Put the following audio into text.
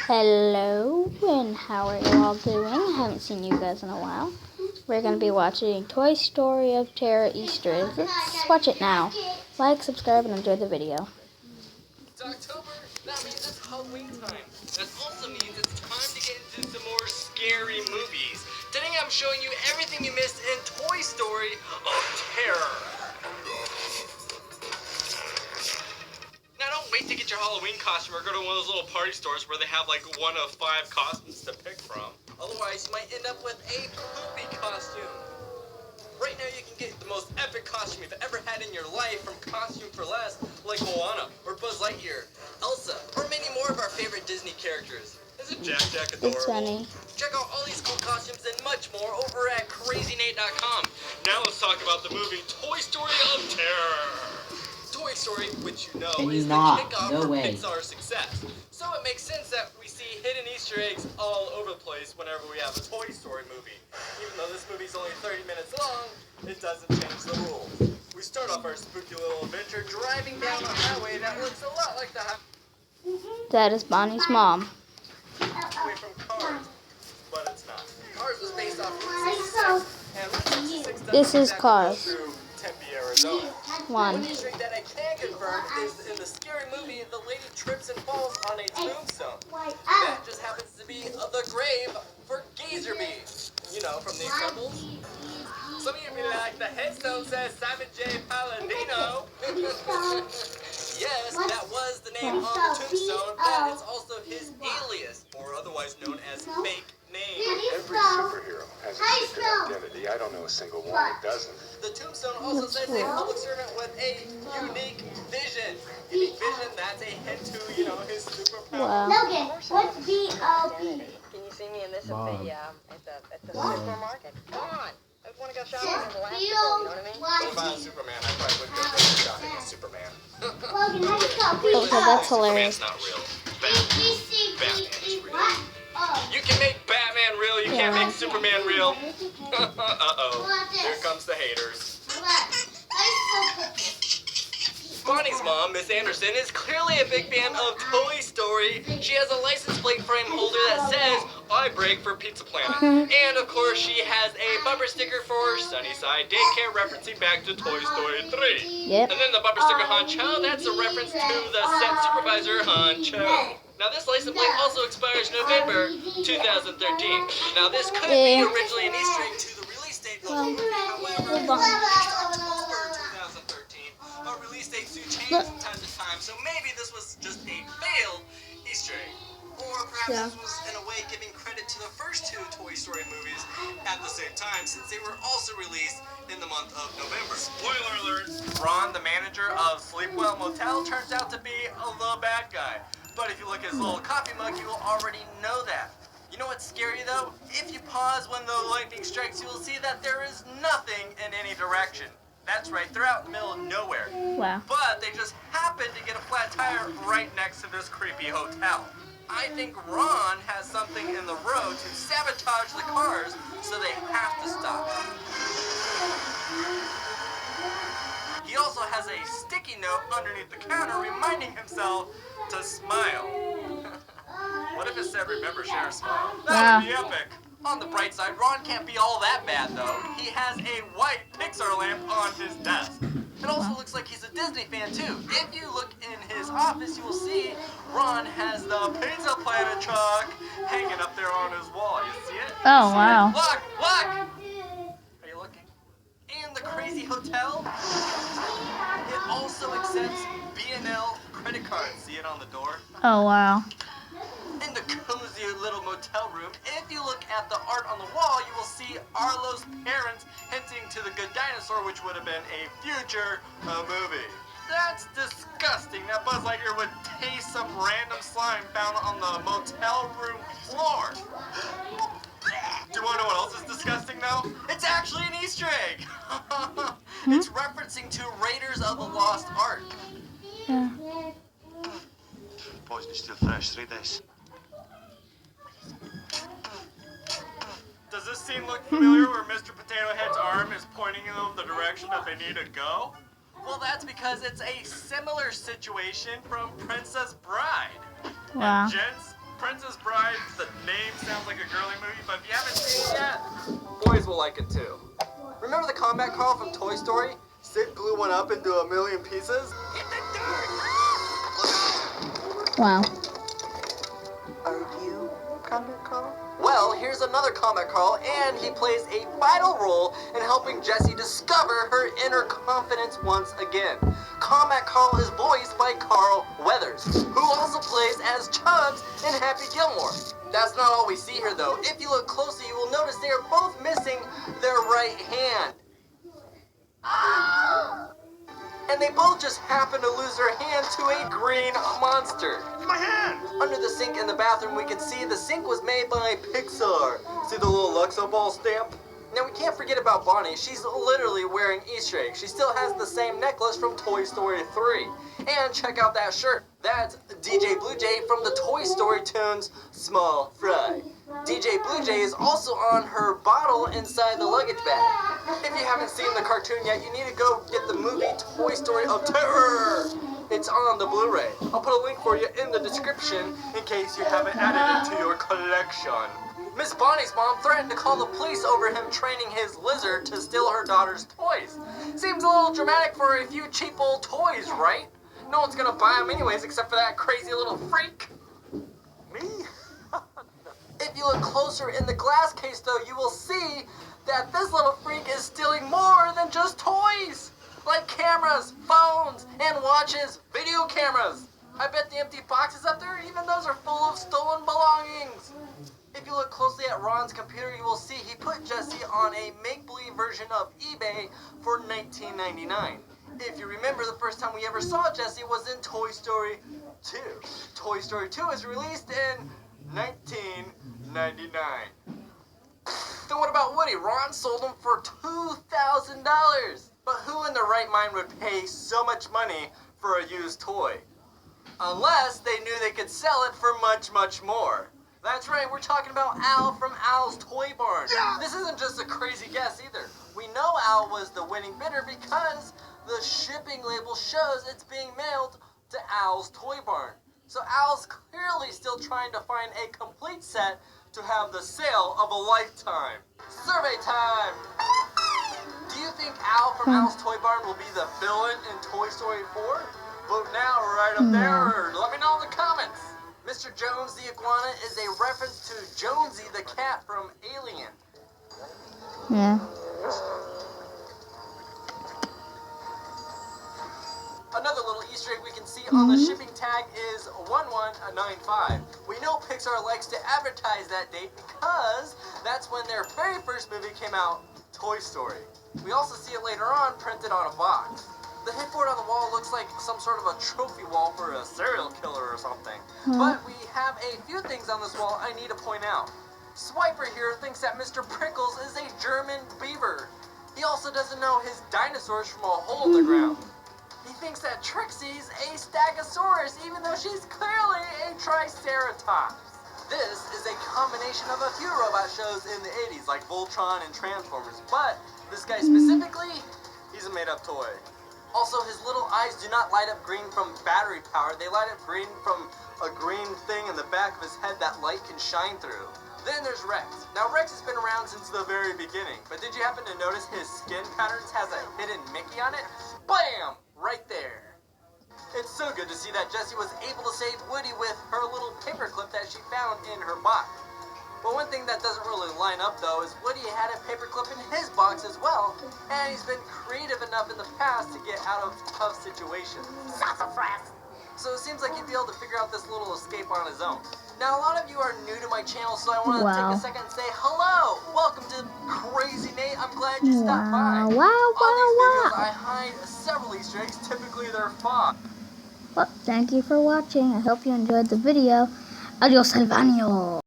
Hello, and how are you all doing? Haven't seen you guys in a while. We're going to be watching Toy Story of Terror Easter eggs. Let's watch it now. Like, subscribe, and enjoy the video. It's October. That means it's Halloween time. That also means it's time to get into some more scary movies. Today I'm showing you everything you missed in Toy Story of Terror. Now don't wait to get your Halloween costume or go to one of those little party stores where they have like one of 5 costumes to pick from. Otherwise, you might end up with a poopy costume. Right now you can get the most epic costume you've ever had in your life from Costume for Less, like Moana, or Buzz Lightyear, Elsa, or many more of our favorite Disney characters. Isn't Jack adorable? It's funny. Check out all these cool costumes and much more over at CrazyNate.com. Now let's talk about the movie Toy Story of Terror. Toy Story, which you know is the kickoff for Pixar's success. So it makes sense that we see hidden Easter eggs all over the place whenever we have a Toy Story movie. Even though this movie's only 30 minutes long, it doesn't change the rules. We start off our spooky little adventure driving down a highway that looks a lot like the highway That is Bonnie's mom. from Cars, but it's not. Cars was based off Route 66, and Route 66 doesn't This is exactly Cars. go through Tempe, Arizona. One. One Easter egg that I can confirm is in the scary movie, the lady trips and falls on a tombstone. That just happens to be the grave for Gazerby. You know, from The Incredibles. Some of you may be like, the headstone says Simon J. Palladino. Yes, that was the name on the tombstone, but it's also his alias, or otherwise known as fake name. Every superhero has a different identity. I don't know a single one that doesn't. The tombstone also says a public servant with a unique vision. Unique vision, that's a hint to, you know, his superpower. Wow. Logan, what's B-O-B? Can you see me in this at the supermarket? Come on. I want to go shopping in the last store, you know what I mean? If I was Superman, I probably would go shopping as Superman. Logan, how do you spell Okay, that's hilarious. Superman's not real. Batman is real. You can make Batman real, you can't make Superman real. Uh-oh. Here comes the haters. Bonnie's mom, Miss Anderson, is clearly a big fan of Toy Story. She has a license plate frame holder that says, I break for Pizza Planet. And of course, she has a bumper sticker for Sunnyside Daycare, referencing back to Toy Story 3. Yep. And then the bumper sticker Honcho, that's a reference to the set supervisor Honcho. Now this license plate also expires November 2013. Now this could be originally an Easter egg to the release date of the movie, however, October 2013. But release dates do change from time to time, so maybe this was just a failed Easter egg. Or perhaps this was, in a way, giving credit to the first 2 Toy Story movies at the same time, since they were also released in the month of November. Spoiler alert! Ron, the manager of Sleepwell Motel, turns out to be the bad guy. But if you look at his little coffee mug, you will already know that. You know what's scary, though? If you pause when the lightning strikes, you will see that there is nothing in any direction. That's right, they're out in the middle of nowhere. Wow. But they just happen to get a flat tire right next to this creepy hotel. I think Ron has something in the road to sabotage the cars, so they have to stop. He also has a sticky note underneath the counter reminding himself to smile. What if it said, remember, share, smile? That would be epic. On the bright side, Ron can't be all that bad, though. He has a white Pixar lamp on his desk. It also looks like he's a Disney fan, too. If you look in his office, you will see Ron has the Pizza Planet truck hanging up there on his wall. You see it? Oh, wow. Look! Look! Are you looking? And the Crazy Hotel, it also accepts B&L credit cards. See it on the door? Oh, wow. In the cozy little motel room, if you look at the art on the wall, you will see Arlo's parents hinting to the Good Dinosaur, which would have been a future movie. That's disgusting. Now Buzz Lightyear would taste some random slime found on the motel room floor. Do you want to know what else is disgusting, though? It's actually an Easter egg. It's referencing to Raiders of the Lost Ark. Yeah. Poison is still fresh, 3 days. Does this scene look familiar where Mr. Potato Head's arm is pointing in the direction that they need to go? Well, that's because it's a similar situation from Princess Bride. Wow. And gents, Princess Bride, the name sounds like a girly movie, but if you haven't seen it yet, boys will like it too. Remember the Combat Carl from Toy Story? Sid blew one up into a million pieces? Hit the dirt! Wow. Are you Combat Carl? Well, here's another Combat Carl, and he plays a vital role in helping Jessie discover her inner confidence once again. Combat Carl is voiced by Carl Weathers, who also plays as Chubbs in Happy Gilmore. That's not all we see here, though. If you look closely, you will notice they are both missing their right hand. And they both just happen to lose their hand to a green monster. My hand! Under the sink in the bathroom, we can see the sink was made by Pixar. See the little Luxo ball stamp? Now, we can't forget about Bonnie. She's literally wearing Easter eggs. She still has the same necklace from Toy Story 3. And check out that shirt. That's DJ Blue Jay from the Toy Story tunes Small Fry. DJ Blue Jay is also on her bottle inside the luggage bag. If you haven't seen the cartoon yet, you need to go get the movie Toy Story of Terror. It's on the Blu-ray. I'll put a link for you in the description in case you haven't added it to your collection. Miss Bonnie's mom threatened to call the police over him training his lizard to steal her daughter's toys. Seems a little dramatic for a few cheap old toys, right? No one's gonna buy them anyways except for that crazy little freak. Me? If you look closer in the glass case, though, you will see that this little freak is stealing more than just toys. Like cameras, phones, and watches, video cameras. I bet the empty boxes up there, even those are full of stolen belongings. If you look closely at Ron's computer, you will see he put Jessie on a make-believe version of eBay for $19.99. If you remember, the first time we ever saw Jessie was in Toy Story 2. Toy Story 2 was released in 1999. Then what about Woody? Ron sold him for $2,000. But who in their right mind would pay so much money for a used toy? Unless they knew they could sell it for much, much more. That's right, we're talking about Al from Al's Toy Barn. Yeah. This isn't just a crazy guess either. We know Al was the winning bidder because the shipping label shows it's being mailed to Al's Toy Barn. So Al's clearly still trying to find a complete set to have the sale of a lifetime. Survey time! Do you think Al from Al's Toy Barn will be the villain in Toy Story 4? Vote now right up there, or let me know in the comments. Mr. Jones the Iguana is a reference to Jonesy the cat from Alien. Yeah. Another little Easter egg we can see on the shipping tag is 1195. We know Pixar likes to advertise that date because that's when their very first movie came out, Toy Story. We also see it later on printed on a box. The headboard on the wall looks like some sort of a trophy wall for a serial killer or something. But we have a few things on this wall I need to point out. Swiper here thinks that Mr. Prickles is a German beaver. He also doesn't know his dinosaurs from a hole in the ground. He thinks that Trixie's a Stegosaurus, even though she's clearly a Triceratops. This is a combination of a few robot shows in the 80s, like Voltron and Transformers. But this guy specifically, he's a made-up toy. Also, his little eyes do not light up green from battery power. They light up green from a green thing in the back of his head that light can shine through. Then there's Rex. Now, Rex has been around since the very beginning, but did you happen to notice his skin patterns has a hidden Mickey on it? Bam! Right there. It's so good to see that Jessie was able to save Woody with her little paperclip that she found in her box. But one thing that doesn't really line up, though, is Woody had a paperclip in his box as well, and he's been creative enough in the past to get out of tough situations. Sassafras! So it seems like he'd be able to figure out this little escape on his own. Now, a lot of you are new to my channel, so I want to take a second and say hello! Welcome to Crazy Nate. I'm glad you stopped by. On these videos, I hide several Easter eggs. Typically, they're 5. Well, thank you for watching. I hope you enjoyed the video. Adios, Salvanio.